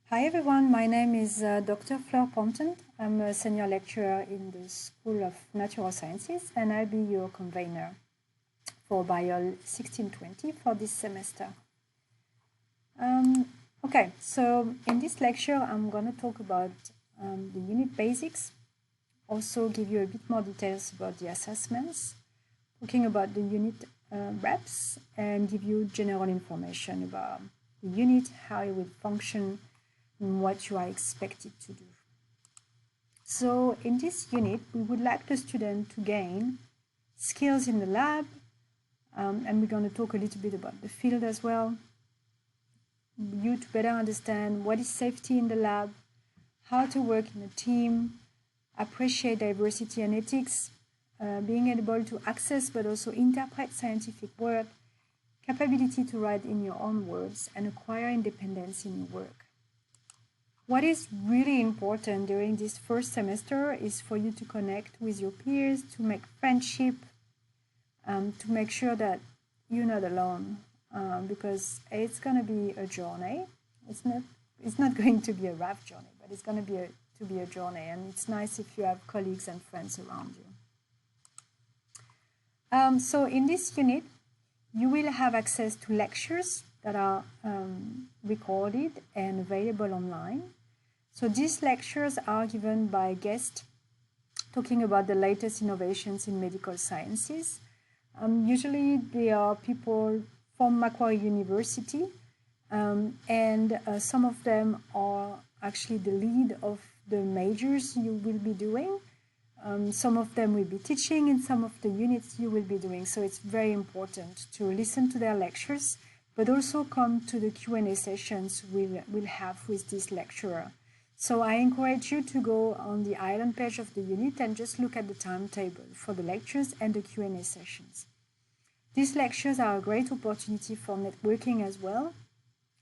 Hi everyone, my name is Dr. Fleur Ponton. I'm a senior lecturer in the School of Natural Sciences and I'll be your convener for Biol 1620 for this semester. Okay, so in this lecture I'm going to talk about the unit basics, also give you a bit more details about the assessments, talking about the unit reps and give you general information about the unit, how it will function, and what you are expected to do. So in this unit, we would like the student to gain skills in the lab, and we're going to talk a little bit about the field as well. You to better understand what is safety in the lab, how to work in a team, appreciate diversity and ethics, being able to access but also interpret scientific work, capability to write in your own words, and acquire independence in your work. What is really important during this first semester is for you to connect with your peers, to make friendship, to make sure that you're not alone, because it's going to be a journey. It's not going to be a rough journey, but it's going to be a journey, and it's nice if you have colleagues and friends around you. So in this unit, you will have access to lectures that are recorded and available online. So these lectures are given by guests talking about the latest innovations in medical sciences. Usually they are people from Macquarie University, and some of them are actually the lead of the majors you will be doing. Some of them will be teaching in some of the units you will be doing. So it's very important to listen to their lectures, but also come to the Q&A sessions we'll have with this lecturer. So I encourage you to go on the island page of the unit and just look at the timetable for the lectures and the Q&A sessions. These lectures are a great opportunity for networking as well,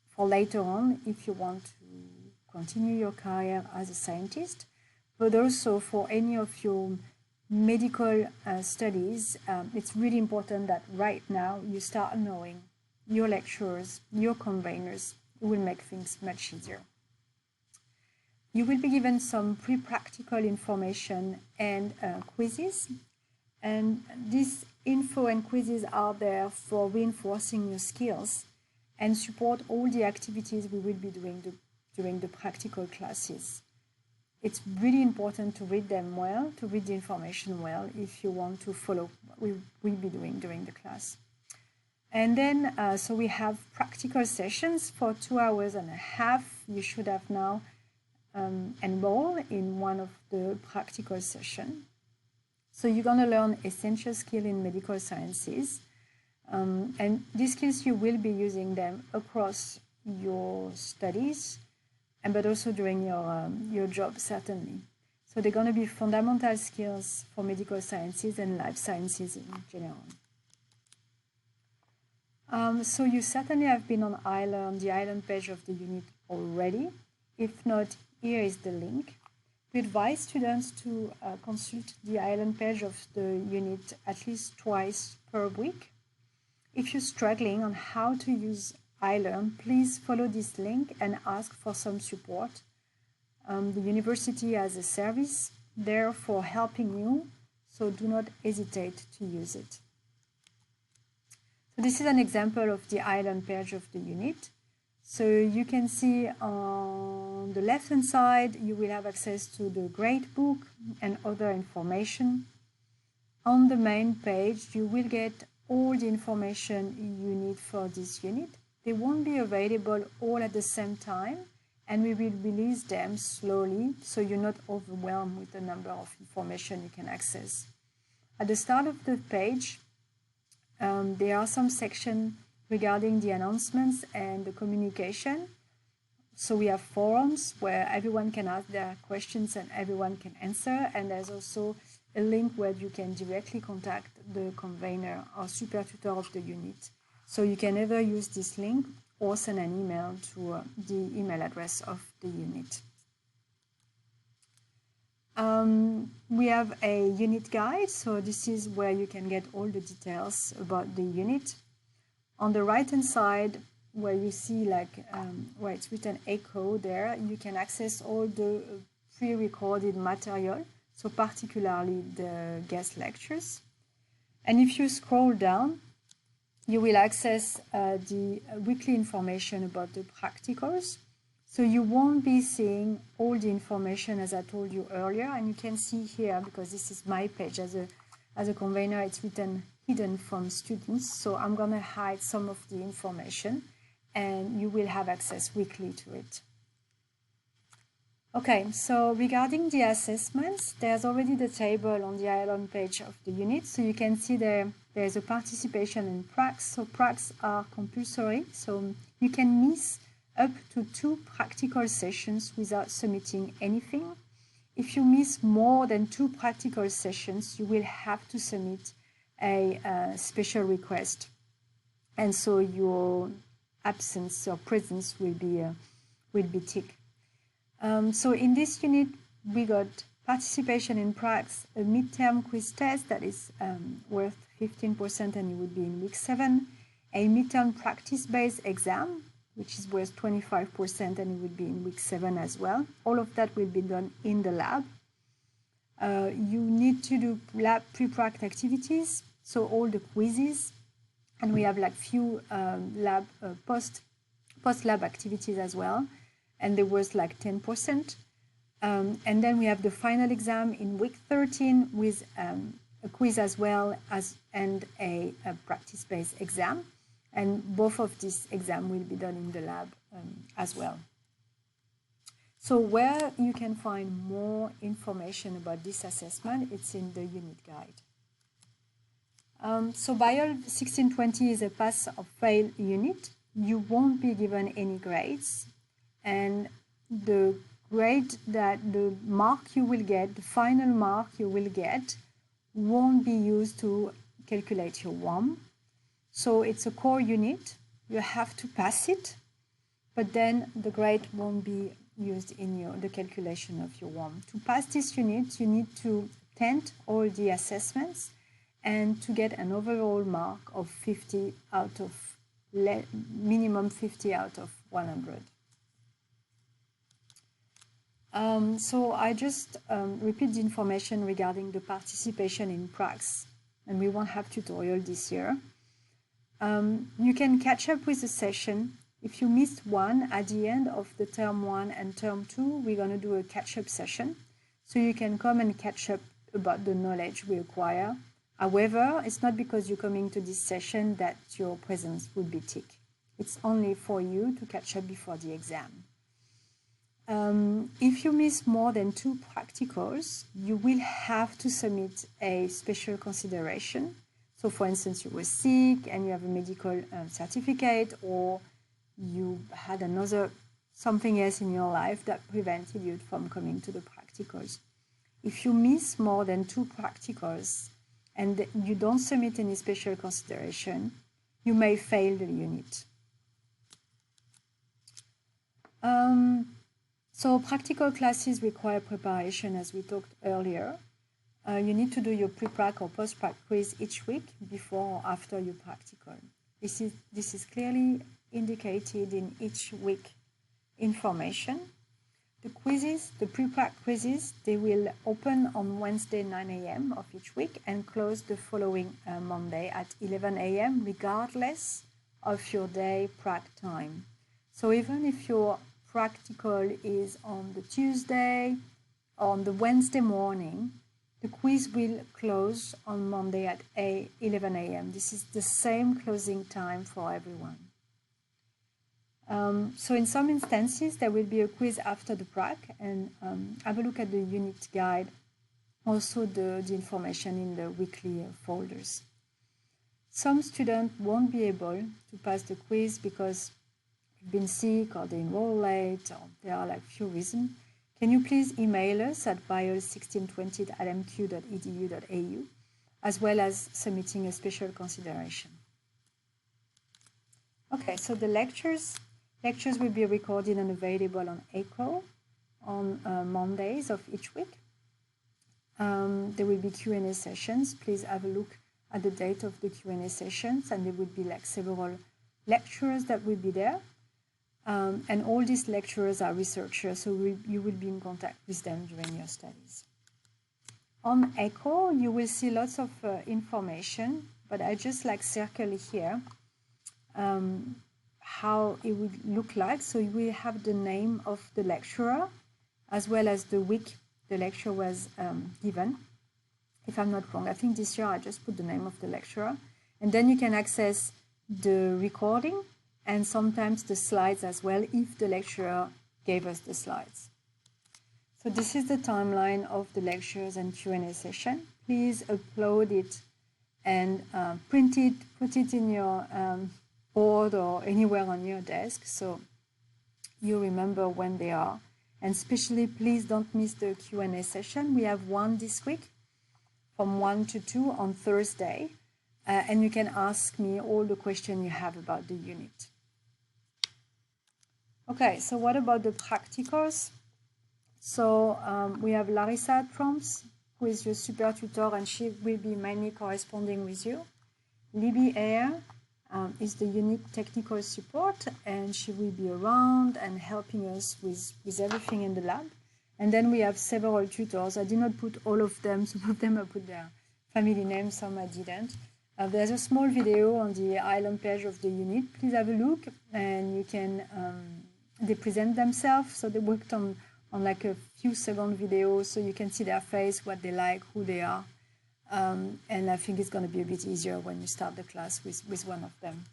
for later on if you want to continue your career as a scientist, but also for any of your medical studies. It's really important that right now you start knowing your lecturers, your conveners. It will make things much easier. You will be given some pre-practical information and quizzes. And these info and quizzes are there for reinforcing your skills and support all the activities we will be doing during the practical classes. It's really important to read them well, to read the information well, if you want to follow what we'll be doing during the class. And then, so we have practical sessions for 2.5 hours. You should have now enroll in one of the practical sessions. So you're going to learn essential skills in medical sciences. And these skills, you will be using them across your studies, but also during your job, certainly. So they're going to be fundamental skills for medical sciences and life sciences in general. So you certainly have been on the island page of the unit already. If not, here is the link. We advise students to consult the island page of the unit at least twice per week. If you're struggling on how to use iLearn, please follow this link and ask for some support. The university has a service there for helping you, so do not hesitate to use it. So this is an example of the iLearn page of the unit. So you can see on the left-hand side, you will have access to the gradebook and other information. On the main page, you will get all the information you need for this unit. They won't be available all at the same time, and we will release them slowly, so you're not overwhelmed with the number of information you can access. At the start of the page, there are some sections regarding the announcements and the communication. So we have forums where everyone can ask their questions and everyone can answer. And there's also a link where you can directly contact the convener or super tutor of the unit. So you can either use this link or send an email to the email address of the unit. We have a unit guide. So this is where you can get all the details about the unit. On the right-hand side, where you see like where it's written echo there, you can access all the pre-recorded material, so particularly the guest lectures. And if you scroll down, you will access the weekly information about the practicals. So you won't be seeing all the information as I told you earlier, and you can see here, because this is my page as a convener, it's written hidden from students. So I'm gonna hide some of the information and you will have access weekly to it. Okay, so regarding the assessments, there's already the table on the IELON page of the unit. So you can see there's a participation in pracs. So pracs are compulsory, so you can miss up to 2 practical sessions without submitting anything. If you miss more than 2 practical sessions, you will have to submit a special request. And so your absence or presence will be ticked. So in this unit, we got participation in pracs, a midterm quiz test that is worth 15% and it would be in week 7, a midterm practice-based exam, which is worth 25% and it would be in week 7 as well. All of that will be done in the lab. You need to do lab pre-prac activities, so all the quizzes, and we have like few lab post-lab activities as well, and there was like 10%. And then we have the final exam in week 13 with a quiz as well as and a practice-based exam. And both of these exams will be done in the lab as well. So where you can find more information about this assessment, it's in the unit guide. So BIOL 1620 is a pass or fail unit. You won't be given any grades, and the grade that the mark you will get, the final mark you will get, won't be used to calculate your WOM. So it's a core unit, you have to pass it, but then the grade won't be used in the calculation of your WOM. To pass this unit, you need to attend all the assessments and to get an overall mark of 50 out of, minimum 50 out of 100. So I just repeat the information regarding the participation in pracs, and we won't have tutorial this year. You can catch up with the session. If you missed one at the end of the term 1 and term 2, we're going to do a catch-up session. So you can come and catch up about the knowledge we acquire. However, it's not because you're coming to this session that your presence will be ticked. It's only for you to catch up before the exam. If you miss more than 2 practicals, you will have to submit a special consideration. So for instance, you were sick and you have a medical certificate, or you had something else in your life that prevented you from coming to the practicals. If you miss more than 2 practicals and you don't submit any special consideration, you may fail the unit. So practical classes require preparation, as we talked earlier. You need to do your pre-prac or post-prac quiz each week before or after your practical. This is clearly indicated in each week information. The quizzes, the pre-prac quizzes, they will open on Wednesday 9 a.m. of each week and close the following Monday at 11 a.m. regardless of your day prac time. So even if your practical is on the Tuesday or on the Wednesday morning, the quiz will close on Monday at 11 a.m. This is the same closing time for everyone. So in some instances, there will be a quiz after the prac, and have a look at the unit guide, also the information in the weekly folders. Some students won't be able to pass the quiz because they've been sick or they enroll late, or there are like few reasons. Can you please email us at biol1620@mq.edu.au, as well as submitting a special consideration. Okay, so the lectures will be recorded and available on ECHO on Mondays of each week. There will be Q&A sessions. Please have a look at the date of the Q&A sessions, and there will be like several lecturers that will be there. And all these lecturers are researchers, so you will be in contact with them during your studies. On ECHO, you will see lots of information, but I just like circle here how it would look like. So you will have the name of the lecturer, as well as the week the lecture was given. If I'm not wrong, I think this year I just put the name of the lecturer. And then you can access the recording and sometimes the slides as well, if the lecturer gave us the slides. So this is the timeline of the lectures and Q&A session. Please upload it and print it, put it in your board or anywhere on your desk so you remember when they are. And especially, please don't miss the Q&A session. We have one this week from 1 to 2 on Thursday. And you can ask me all the questions you have about the unit. Okay, so what about the practicals? So we have Larissa Tromps, who is your super tutor, and she will be mainly corresponding with you. Libby Eyre is the unit technical support, and she will be around and helping us with everything in the lab. And then we have several tutors. I did not put all of them. Some of them I put their family names, some I didn't. There's a small video on the island page of the unit. Please have a look, and you can, they present themselves. So they worked on like a few second videos, so you can see their face, what they like, who they are. And I think it's going to be a bit easier when you start the class with one of them.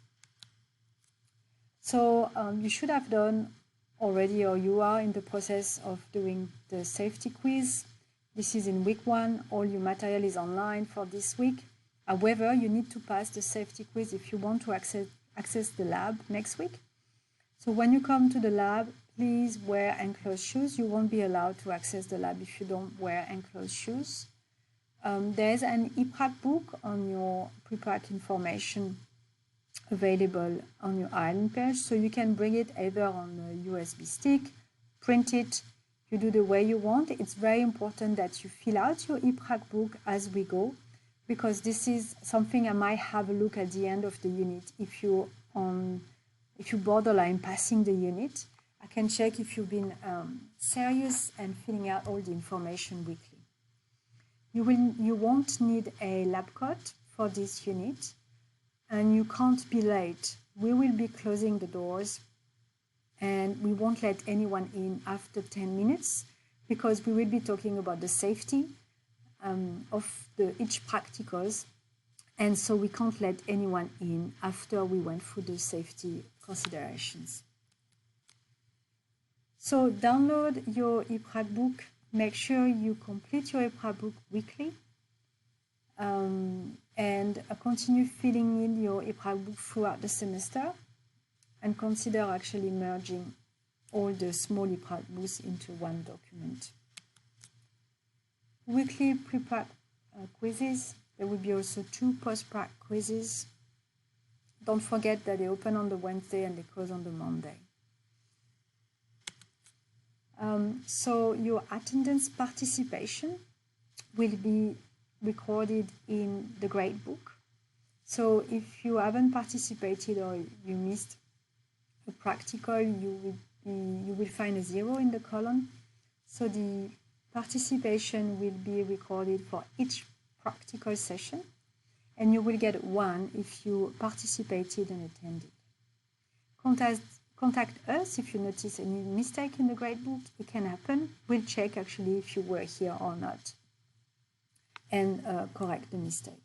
So you should have done already, or you are in the process of doing the safety quiz. This is in week 1. All your material is online for this week. However, you need to pass the safety quiz if you want to access the lab next week. So when you come to the lab, please wear enclosed shoes. You won't be allowed to access the lab if you don't wear enclosed shoes. There's an ePrac book on your pre-prac information available on your island page. So you can bring it either on a USB stick, print it, you do the way you want. It's very important that you fill out your ePrac book as we go, because this is something I might have a look at the end of the unit. If you borderline passing the unit, I can check if you've been serious and filling out all the information weekly. You won't need a lab coat for this unit, and you can't be late. We will be closing the doors, and we won't let anyone in after 10 minutes because we will be talking about the safety of each practicals, and so we can't let anyone in after we went through the safety considerations. So download your ePrac book. Make sure you complete your ePrac book weekly, and continue filling in your ePrac book throughout the semester, and consider actually merging all the small ePrac books into one document. Weekly pre-prac quizzes. There will be also 2 post-prac quizzes. Don't forget that they open on the Wednesday and they close on the Monday. So your attendance participation will be recorded in the gradebook. So if you haven't participated or you missed a practical, you will find a 0 in the column. So the participation will be recorded for each practical session, and you will get 1 if you participated and attended. Contact us if you notice any mistake in the gradebook. It can happen. We'll check actually if you were here or not and correct the mistake.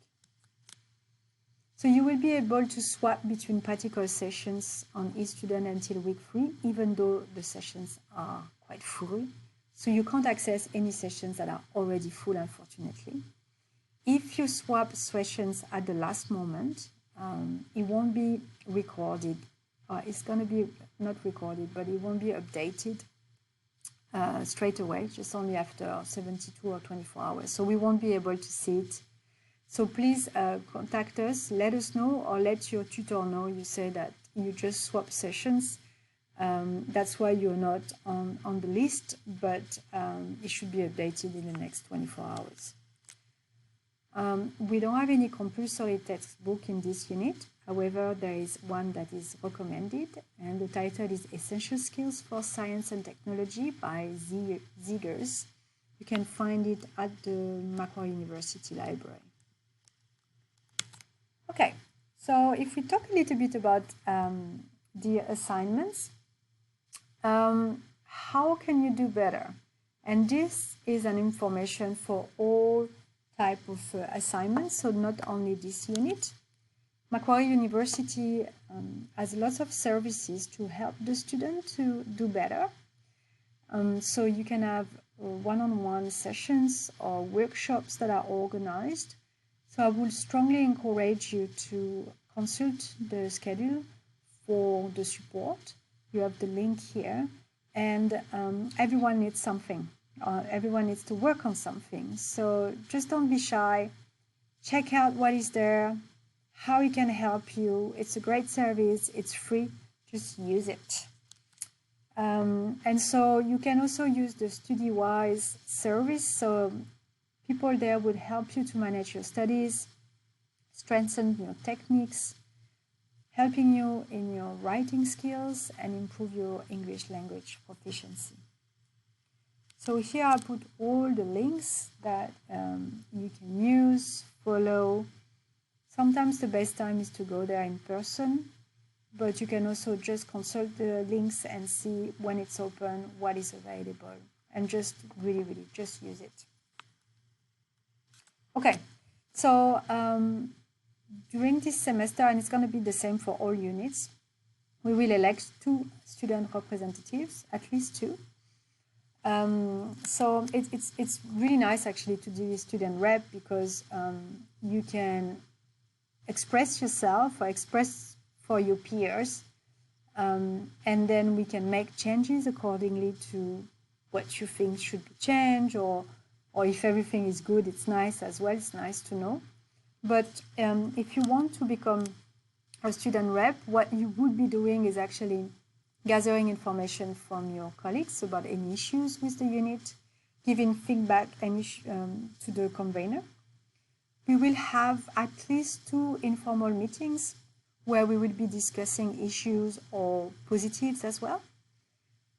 So you will be able to swap between practical sessions on eStudent until week 3, even though the sessions are quite full. So you can't access any sessions that are already full, unfortunately. If you swap sessions at the last moment, it won't be recorded. It's going to be not recorded, but it won't be updated straight away, just only after 72 or 24 hours. So we won't be able to see it. So please contact us, let us know, or let your tutor know. You say that you just swap sessions. That's why you're not on the list, but it should be updated in the next 24 hours. We don't have any compulsory textbook in this unit. However, there is one that is recommended, and the title is Essential Skills for Science and Technology by Zegers. You can find it at the Macquarie University Library. Okay, so if we talk a little bit about the assignments, how can you do better? And this is an information for all type of assignments, so not only this unit. Macquarie University has lots of services to help the student to do better. So you can have one-on-one sessions or workshops that are organized. So I would strongly encourage you to consult the schedule for the support. You have the link here, and everyone needs something. Everyone needs to work on something. So just don't be shy. Check out what is there, how it can help you. It's a great service. It's free. Just use it. And so you can also use the StudyWise service. So people there would help you to manage your studies, strengthen your techniques, helping you in your writing skills, and improve your English language proficiency. So here I put all the links that you can use, follow. Sometimes the best time is to go there in person, but you can also just consult the links and see when it's open, what is available, and just really just use it. Okay, so during this semester, and it's going to be the same for all units, we will elect 2 student representatives, at least 2. So it's really nice actually to do a student rep, because you can express yourself or express for your peers, and then we can make changes accordingly to what you think should be changed, or if everything is good, it's nice as well. It's nice to know. But if you want to become a student rep, what you would be doing is actually gathering information from your colleagues about any issues with the unit, giving feedback to the convener. We will have at least 2 informal meetings where we will be discussing issues or positives as well.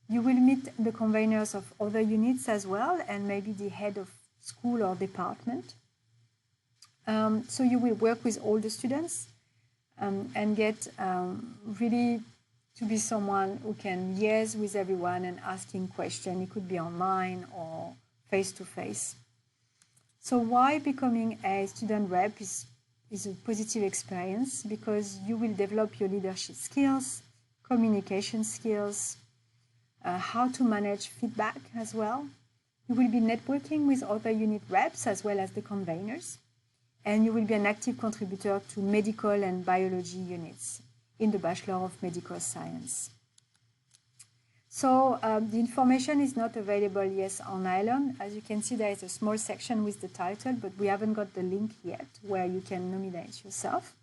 You will meet the conveners of other units as well, and maybe the head of school or department. So you will work with all the students and get really to be someone who can liaise with everyone and asking questions. It could be online or face-to-face. So why becoming a student rep is a positive experience? Because you will develop your leadership skills, communication skills, how to manage feedback as well. You will be networking with other unit reps as well as the conveners. And you will be an active contributor to medical and biology units in the Bachelor of Medical Science. So the information is not available yet on Nylon. As you can see, there is a small section with the title, but we haven't got the link yet where you can nominate yourself.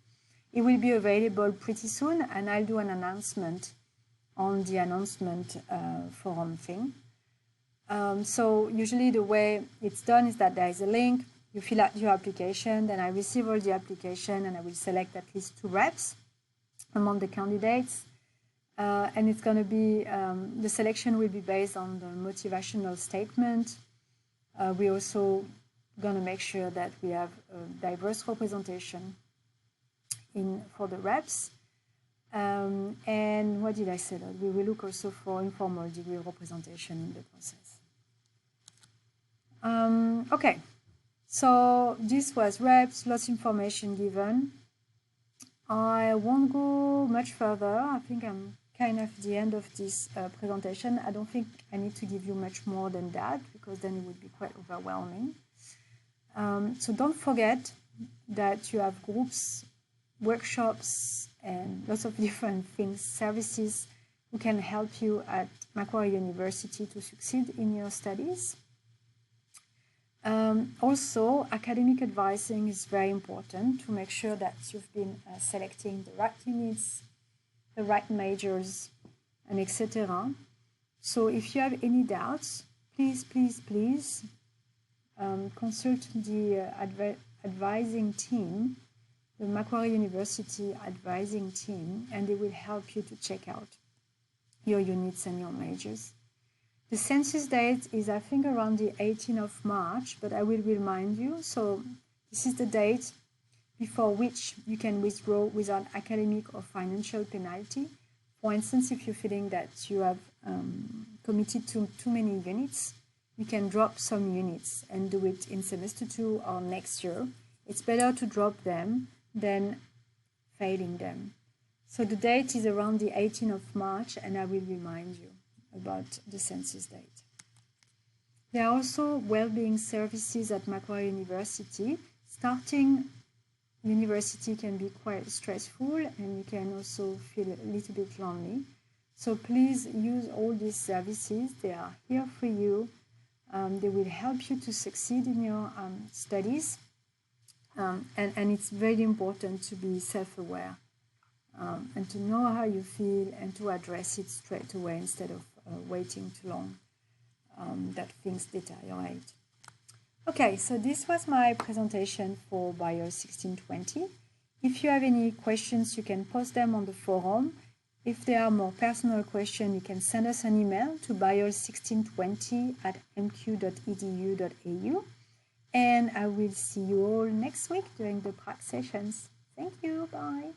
It will be available pretty soon, and I'll do an announcement on the announcement forum thing. So usually the way it's done is that there is a link, you fill out your application, then I receive all the application, and I will select at least 2 reps among the candidates. And it's going to be, the selection will be based on the motivational statement. We're also going to make sure that we have a diverse representation for the reps. And what did I say? That we will look also for informal degree representation in the process. Okay, so this was reps, lots of information given. I won't go much further. I think I'm kind of the end of this presentation. I don't think I need to give you much more than that, because then it would be quite overwhelming. So don't forget that you have groups, workshops, and lots of different things, services who can help you at Macquarie University to succeed in your studies. Also, academic advising is very important to make sure that you've been selecting the right units, the right majors, and etc. So if you have any doubts, please consult the advising team the Macquarie University advising team, and they will help you to check out your units and your majors. The census date is, I think, around the 18th of March, but I will remind you. So this is the date before which you can withdraw without academic or financial penalty. For instance, if you're feeling that you have committed to too many units, you can drop some units and do it in semester 2 or next year. It's better to drop them than failing them. So the date is around the 18th of March, and I will remind you about the census date. There are also well-being services at Macquarie University. Starting university can be quite stressful, and you can also feel a little bit lonely. So please use all these services. They are here for you. They will help you to succeed in your studies. And it's very important to be self-aware and to know how you feel and to address it straight away instead of waiting too long that things deteriorate. Okay, so this was my presentation for Bio 1620. If you have any questions, you can post them on the forum. If there are more personal questions, you can send us an email to bio1620@mq.edu.au. And I will see you all next week during the prac sessions. Thank you. Bye.